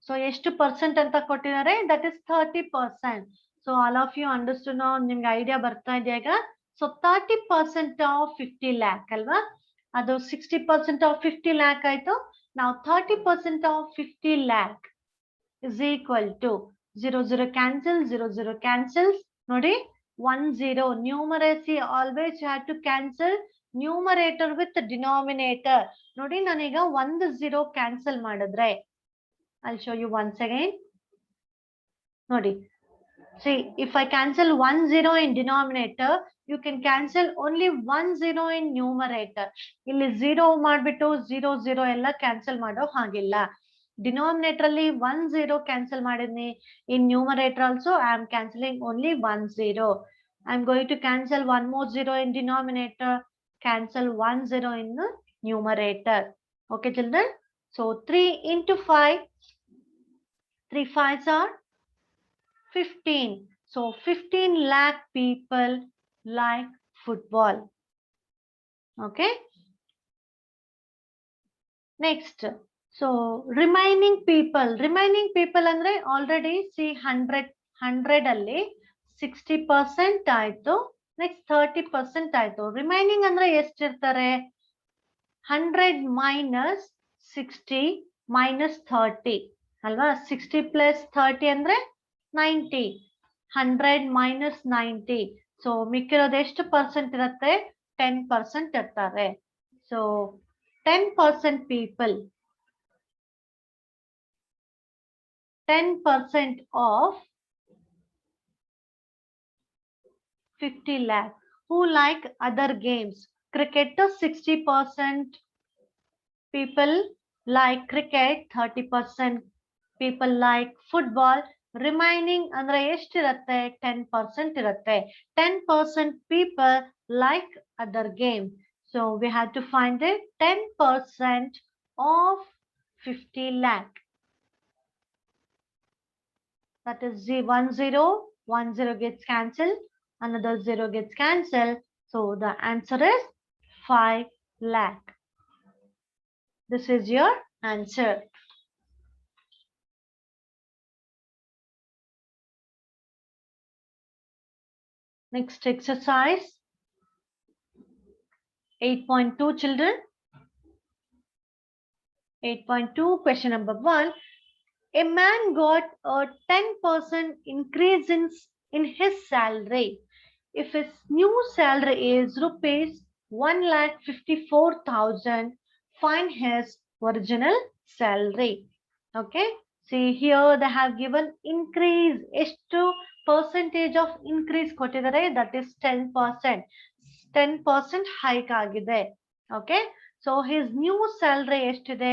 So ಎಷ್ಟು percent ಅಂತ ಕೊಟ್ಟಿದ್ದಾರೆ? That is 30%. So all of you understood now, ನಿಮ್ಗೆ idea ಬರ್ತಾ ಇದೆಯಾ ಈಗ? So 30% of 50 lakh ಅಲ್ವಾ? ಅದು 60% of 50 lakh ಆಯ್ತು. Now 30% of 50 lakh is equal to 0 cancel, 0 cancels. ನೋಡಿ 10 numeracy always you have to cancel numerator with denominator. ನೋಡಿ ನಾನೀಗ 10 cancel ಮಾಡಿದ್ರೆ I'll show you once again. Nodi. See, if I cancel 10 in denominator, you can cancel only 10 in numerator. Illi 0 madbittu 0 ella cancel mado hagilla. Denominator alli 10 cancel madidni. In numerator also I am cancelling only 10. I am going to cancel one more 0 in denominator. Cancel 10 in the numerator. Okay, children. So 3 into 5. 3 5s are 15. So 15 lakh people like football. Okay. Next, So remaining people ಅಂದ್ರೆ already see 100 ಅಲ್ಲಿ 60% ಆಯ್ತು, next 30% ಆಯ್ತು. Remaining ಅಂದ್ರೆ ಎಷ್ಟಿರ್ತಾರೆ? 100 minus 60 minus 30 ಅಲ್ವಾ? 60 plus 30 ಅಂದ್ರೆ 90. 100 minus 90. So ಮಿಕ್ಕಿರೋದು ಎಷ್ಟು percent ಇರುತ್ತೆ? 10% ಇರ್ತಾರೆ. So 10% people, 10% of 50 lakh who like other games. Cricket to 60% people like cricket, 30% people like football. Remaining ಅಂದ್ರೆ ಎಷ್ಟಿರುತ್ತೆ? 10% ಇರುತ್ತೆ. 10% people like other game. So we have to find the 10% of 50 lakh. That is 1 0 gets cancelled, another 0 gets cancelled. So the answer is 5 lakh. This is your answer. Next exercise 8.2 children. 8.2 question number 1. A man got a 10% increase in his salary. If his new salary is rupees 1,54,000, find his original salary. Okay. See here they have given increase. ಎಷ್ಟು percentage of increase ಕೊಟ್ಟಿದ್ದಾರೆ? That is 10%. 10% hike ಆಗಿದೆ. Okay. So his new salary ಎಷ್ಟಿದೆ?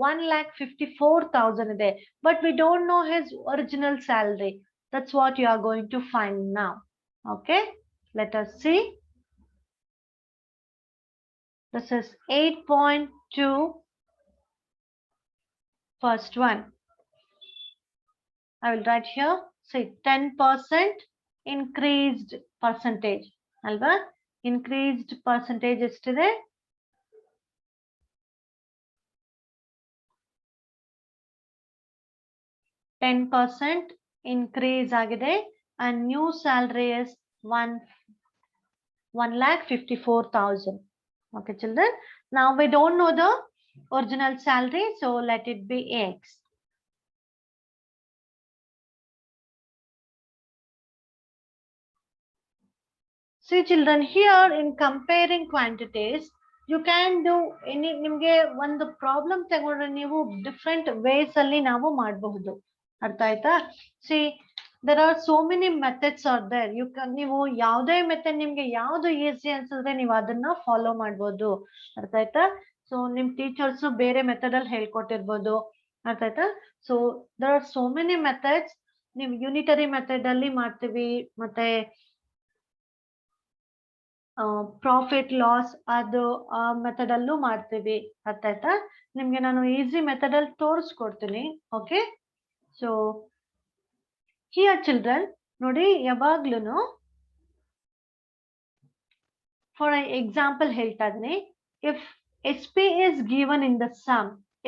1,54,000 ಇದೆ. But we don't know his original salary. That's what you are going to find now. Okay. Let us see. This is 8.2. First one. I will write here. Say 10% increased percentage. Alva? Increased percentage is today. 10% increase agide and new salary is 1,54,000. Okay, children. Now we don't know the original salary, so let it be X. See children, here in comparing quantities, you can do any ನಿಮಗೆ ಒಂದು problem ತಗೊಂಡ್ರೆ ನೀವು different ways ಅಲ್ಲಿ ನಾವು ಮಾಡಬಹುದು. ಅರ್ಥ ಆಯ್ತಾ? See, there are so many methods are there. You can ನೀವು ಯಾವುದೇ ಮೆಥಡ್ ನಿಮಗೆ ಯಾವುದು ಈಸಿ ಅನ್ಸಿದ್ರೆ ನೀವು ಅದನ್ನ ಫಾಲೋ ಮಾಡಬಹುದು. ಅರ್ಥ ಆಯ್ತಾ? ಸೊ ನಿಮ್ ಟೀಚರ್ಸ್ ಬೇರೆ ಮೆಥಡ್ ಅಲ್ಲಿ ಹೇಳ್ಕೊಟ್ಟಿರ್ಬೋದು. ಅರ್ಥ ಆಯ್ತಾ? So there are so many methods. ನೀವು ಯೂನಿಟರಿ ಮೆಥಡ್ ಅಲ್ಲಿ ಮಾಡ್ತೀವಿ, ಮತ್ತೆ ಪ್ರಾಫಿಟ್ ಲಾಸ್ ಅದು ಮೆಥಡ್ ಅಲ್ಲೂ ಮಾಡ್ತೀವಿ. ಅರ್ಥ ಆಯ್ತಾ? ನಿಮ್ಗೆ ನಾನು ಈಸಿ ಮೆಥಡ್ ಅಲ್ಲಿ ತೋರಿಸ್ಕೊಡ್ತೀನಿ. ಓಕೆ. ಸೊ ಹಿಯರ್ ಚಿಲ್ಡ್ರನ್ ನೋಡಿ, ಯಾವಾಗ್ಲೂ ಫಾರ್ ಎಕ್ಸಾಂಪಲ್ ಹೇಳ್ತಾ ಇದೀನಿ. If SP is given in the sum,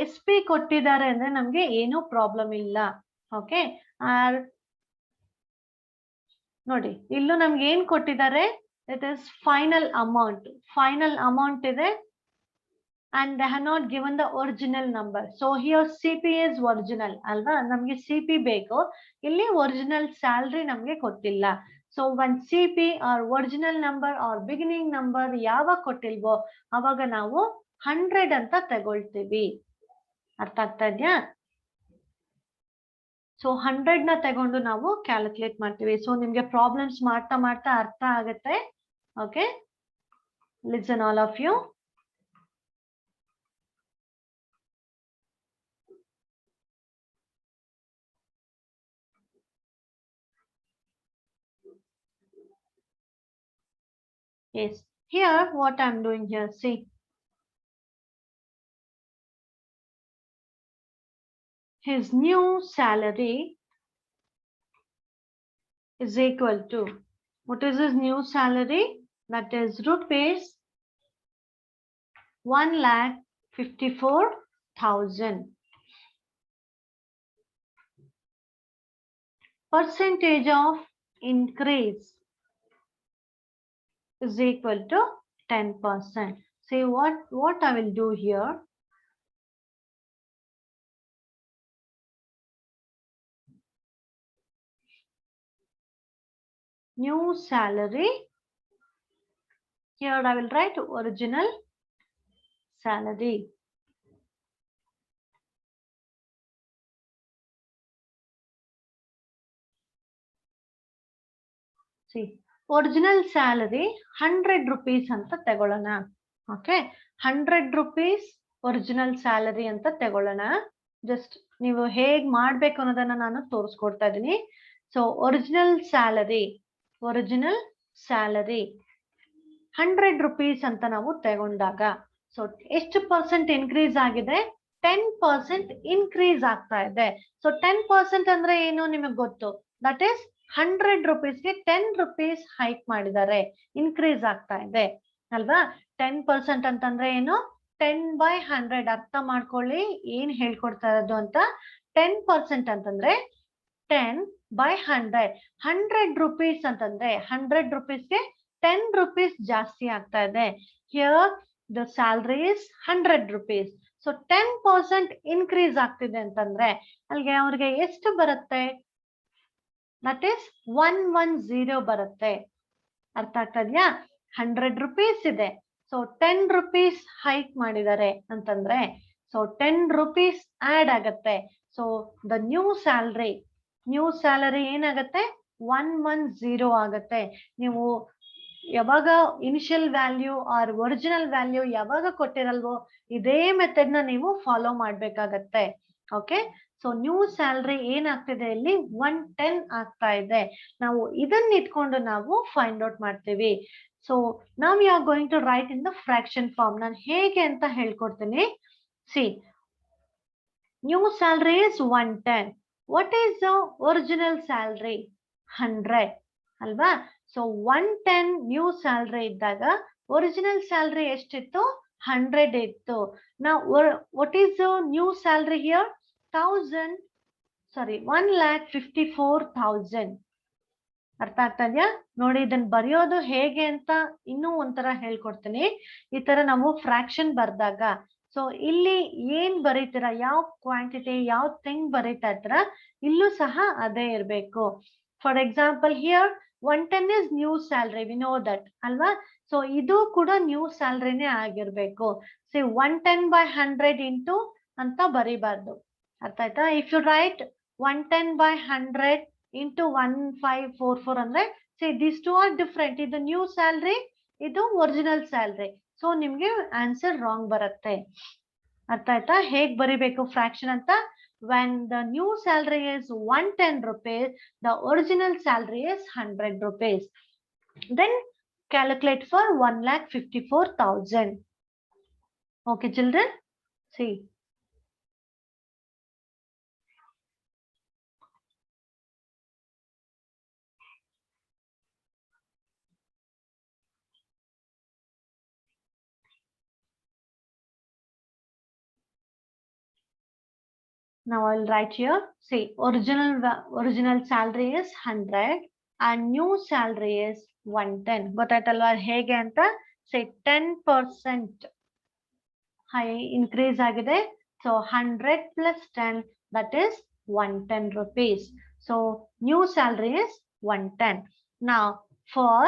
SP ಕೊಟ್ಟಿದ್ದಾರೆ ಅಂದ್ರೆ ನಮ್ಗೆ ಏನೂ ಪ್ರಾಬ್ಲಮ್ ಇಲ್ಲ. ಓಕೆ. ನೋಡಿ ಇಲ್ಲೂ ನಮ್ಗೆ ಏನ್ ಕೊಟ್ಟಿದ್ದಾರೆ? It is final amount. Final amount ಇದೆ and they have not given the original number. So here CP is original alva. ನಮ್ಗೆ CP ಬೇಕು, ಇಲ್ಲಿ original salary ನಮ್ಗೆ ಕೊಟ್ಟಿಲ್ಲ. So when CP or original number or beginning number ಯಾವಾಗ ಕೊಟ್ಟಿಲ್ವೋ ಅವಾಗ ನಾವು 100 ಅಂತ ತಗೊಳ್ತೀವಿ. ಅರ್ಥ ಆಗ್ತಾ ಇದೆಯಾ? ಸೊ 100 ನ ತಗೊಂಡು ನಾವು ಕ್ಯಾಲ್ಕುಲೇಟ್ ಮಾಡ್ತೀವಿ. ಸೊ ನಿಮ್ಗೆ ಪ್ರಾಬ್ಲಮ್ಸ್ ಮಾಡ್ತಾ ಮಾಡ್ತಾ ಅರ್ಥ ಆಗುತ್ತೆ. Okay, listen all of you. Yes, here what I'm doing here, see. His new salary is equal to, what is his new salary? That is rupees 1,54,000. 54,000. Percentage of increase is equal to 10%. See what I will do here. New salary. Here I will write original salary. See, original salary 100 rupees anta ತಗೊಳ್ಳೋಣ. Okay, 100 rupees original salary ಅಂತ ತಗೊಳ್ಳೋಣ. Just ನೀವು ಹೇಗೆ ಮಾಡಬೇಕು ಅನ್ನೋದನ್ನ ನಾನು ತೋರಿಸ್ಕೊಡ್ತಾ ಇದ್ದೀನಿ. So original salary 100 rupees ಅಂತ ನಾವು ತಗೊಂಡಾಗ ಸೊ ಎಷ್ಟು ಪರ್ಸೆಂಟ್ ಇನ್ಕ್ರೀಸ್ ಆಗಿದೆ? 10% ಇನ್ಕ್ರೀಸ್ ಆಗ್ತಾ ಇದೆ. ಸೊ 10% ಅಂದ್ರೆ ಏನು ನಿಮಗೆ ಗೊತ್ತು? ದಟ್ ಈಸ್ 100 rupeesಗೆ 10 rupees ಹೈಕ್ ಮಾಡಿದ್ದಾರೆ, ಇನ್ಕ್ರೀಸ್ ಆಗ್ತಾ ಇದೆ ಅಲ್ವಾ? 10% ಅಂತಂದ್ರೆ ಏನು? 10/100 ಅರ್ಥ ಮಾಡ್ಕೊಳ್ಳಿ ಏನ್ ಹೇಳ್ಕೊಡ್ತಾ ಇರೋದು ಅಂತ. 10% ಅಂತಂದ್ರೆ 10/100. 100 rupees ಅಂತಂದ್ರೆ 100 rupeesಗೆ 10 rupees ಜಾಸ್ತಿ ಆಗ್ತಾ ಇದೆ. Here the salary is 100 rupees. So 10% increase ಆಗ್ತಿದೆ ಅಂತಂದ್ರೆ ಅಲ್ಲಿಗೆ ಅವ್ರಿಗೆ ಎಷ್ಟು ಬರುತ್ತೆ? ದಟ್ ಈಸ್ 110 ಬರುತ್ತೆ. ಅರ್ಥ ಆಗ್ತಾ ಇದೆಯಾ? 100 rupees ಇದೆ. ಸೊ 10 rupees ಹೈಕ್ ಮಾಡಿದ್ದಾರೆ ಅಂತಂದ್ರೆ ಸೊ 10 rupees ಆಡ್ ಆಗತ್ತೆ. ಸೊ ದ ನ್ಯೂ ಸ್ಯಾಲರಿ ಏನಾಗತ್ತೆ? 110 ಆಗತ್ತೆ. ನೀವು ಯಾವಾಗ initial value or original value ಯಾವಾಗ ಕೊಟ್ಟಿರಲ್ವೋ ಇದೇ ಮೆಥಡ್ ನ ನೀವು ಫಾಲೋ ಮಾಡ್ಬೇಕಾಗತ್ತೆ. ಓಕೆ, ಸೊ ನ್ಯೂ ಸ್ಯಾಲರಿ ಏನಾಗ್ತಿದೆ ಇಲ್ಲಿ? 110 ಆಗ್ತಾ ಇದೆ. ನಾವು ಇದನ್ನ ಇಟ್ಕೊಂಡು ನಾವು ಫೈಂಡ್ ಔಟ್ ಮಾಡ್ತೀವಿ. ಸೊ ನಾವ್ you are going to write in the fraction form. ನಾನು ಹೇಗೆ ಅಂತ ಹೇಳ್ಕೊಡ್ತೀನಿ. See, new salary is 110. What is the original salary? 100 ಅಲ್ವಾ? ಸೊ 110 ನ್ಯೂ ಸ್ಯಾಲರಿ ಇದ್ದಾಗ ಒರಿಜಿನಲ್ ಸ್ಯಾಲರಿ ಎಷ್ಟಿತ್ತು? 100 ಇತ್ತು. ನಾವು what is the new salary here? 1,54,000. ಅರ್ಥ ಆಗ್ತಾ ಇದೆಯಾ? ನೋಡಿ, ಇದನ್ನ ಬರೆಯೋದು ಹೇಗೆ ಅಂತ ಇನ್ನೂ ಒಂಥರ ಹೇಳ್ಕೊಡ್ತೀನಿ. ಈ ತರ ನಾವು ಫ್ರಾಕ್ಷನ್ ಬರ್ದಾಗ ಸೊ ಇಲ್ಲಿ ಏನ್ ಬರೀತೀರಾ, ಯಾವ ಕ್ವಾಂಟಿಟಿ ಯಾವ ಥಿಂಗ್ ಬರೀತಾ ಇರ್ತೀರಾ, ಇಲ್ಲೂ ಸಹ ಅದೇ ಇರ್ಬೇಕು. For example here 110 is new salary, we know that ಅಲ್ವಾ? ಸೊ ಇದು ಕೂಡ ನ್ಯೂ ಸ್ಯಾಲರಿನೇ ಆಗಿರ್ಬೇಕು. ಸಿ 110/100 ಇಂಟು ಅಂತ ಬರೀಬಾರ್ದು. ಅರ್ಥ ಆಯ್ತಾ? ಇಫ್ ಯು ರೈಟ್ 110/100 ಇಂಟು 1544 ಅಂದ್ರೆ see this two are different. ಇದು ನ್ಯೂ ಸ್ಯಾಲರಿ, ಇದು ಒರಿಜಿನಲ್ ಸ್ಯಾಲರಿ. ಸೊ ನಿಮ್ಗೆ ಆನ್ಸರ್ ರಾಂಗ್ ಬರುತ್ತೆ. ಅರ್ಥ ಆಯ್ತಾ ಹೇಗ್ ಬರಿಬೇಕು ಫ್ರಾಕ್ಷನ್ ಅಂತ? when the new salary is 110 rupees, the original salary is 100 rupees. Then calculate for 1,54,000. Okay, children? See. Now I'll write here. See, original salary is 100 and new salary is 110. ಗೊತ್ತಾಯ್ತಲ್ವಾ ಹೇಗೆ ಅಂತ? say 10% high increase ಆಗಿದೆ. So 100 plus 10, that is 110 rupees. So new salary is 110. Now for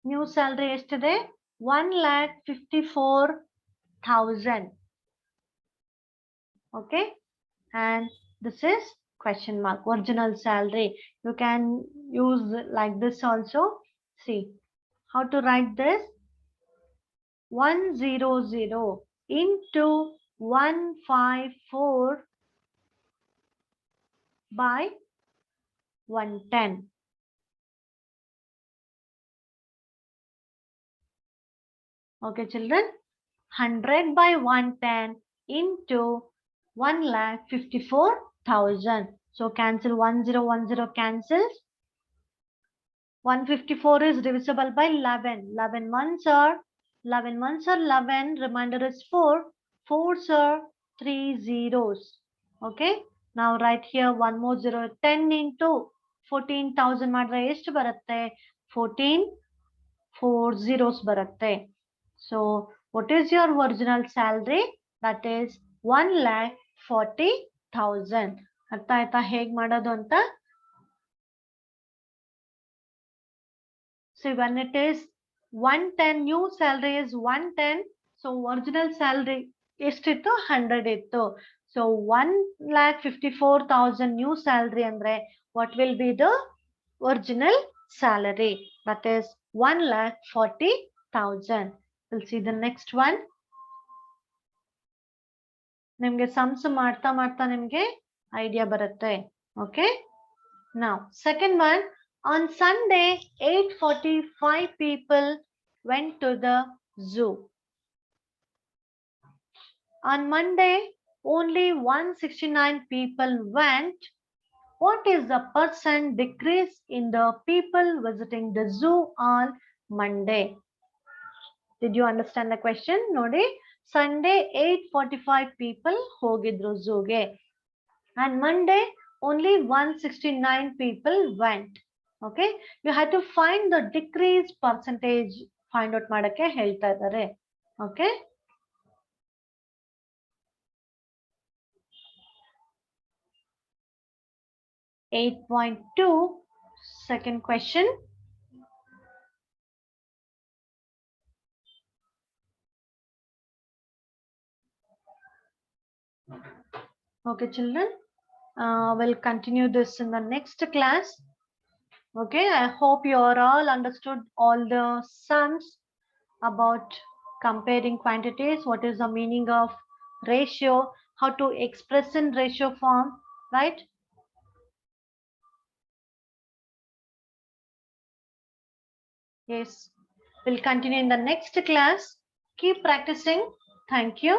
new salary ಎಷ್ಟಿದೆ? 1,54,000. Okay, and this is question mark, original salary. You can use like this also. See how to write this. 100 into 154 by 110. Okay, children, 100 by 110 into 1,54,000. So cancel 1010 cancels. 154 is divisible by 11. 11 ones are 11. Remainder is 4. 4s are 3 zeros. Okay. Now write here one more zero. 10 into 14,000 madre ಎಷ್ಟು ಬರುತ್ತೆ? 14 4 zeros ಬರುತ್ತೆ. So what is your original salary? That is 1,40,000. ಅರ್ಥ ಆಯ್ತಾ ಹೇಗ್ ಮಾಡೋದು ಅಂತ? So when it is 110, new salary is 110. So original salary ಎಷ್ಟಿತ್ತು? 100 ಇತ್ತು. So 1,54,000 new salary andre what will be the original salary? That is 1,40,000. We'll see the next one. ನಿಮಗೆ sums ಮಾಡ್ತಾ ಮಾಡ್ತಾ ನಿಮಗೆ idea ಬರುತ್ತೆ. Okay. Now second one. On Sunday, 845 people went to the zoo. On Monday, only 169 people went. What is the percent decrease in the people visiting the zoo on Monday? Did you understand the question? Nodi, Sunday 845 people hogidru zoo ge. And Monday, only 169 people went. Okay, you have to find the decrease percentage. Find out ಮಾಡಕ್ಕೆ ಹೇಳ್ತಾ ಇದ್ದಾರೆ. Okay. (8.2) second question. Okay, children. We'll continue this in the next class. Okay, I hope you are all understood all the sums about comparing quantities, what is the meaning of ratio, how to express in ratio form, right? Yes, we'll continue in the next class. Keep practicing. Thank you.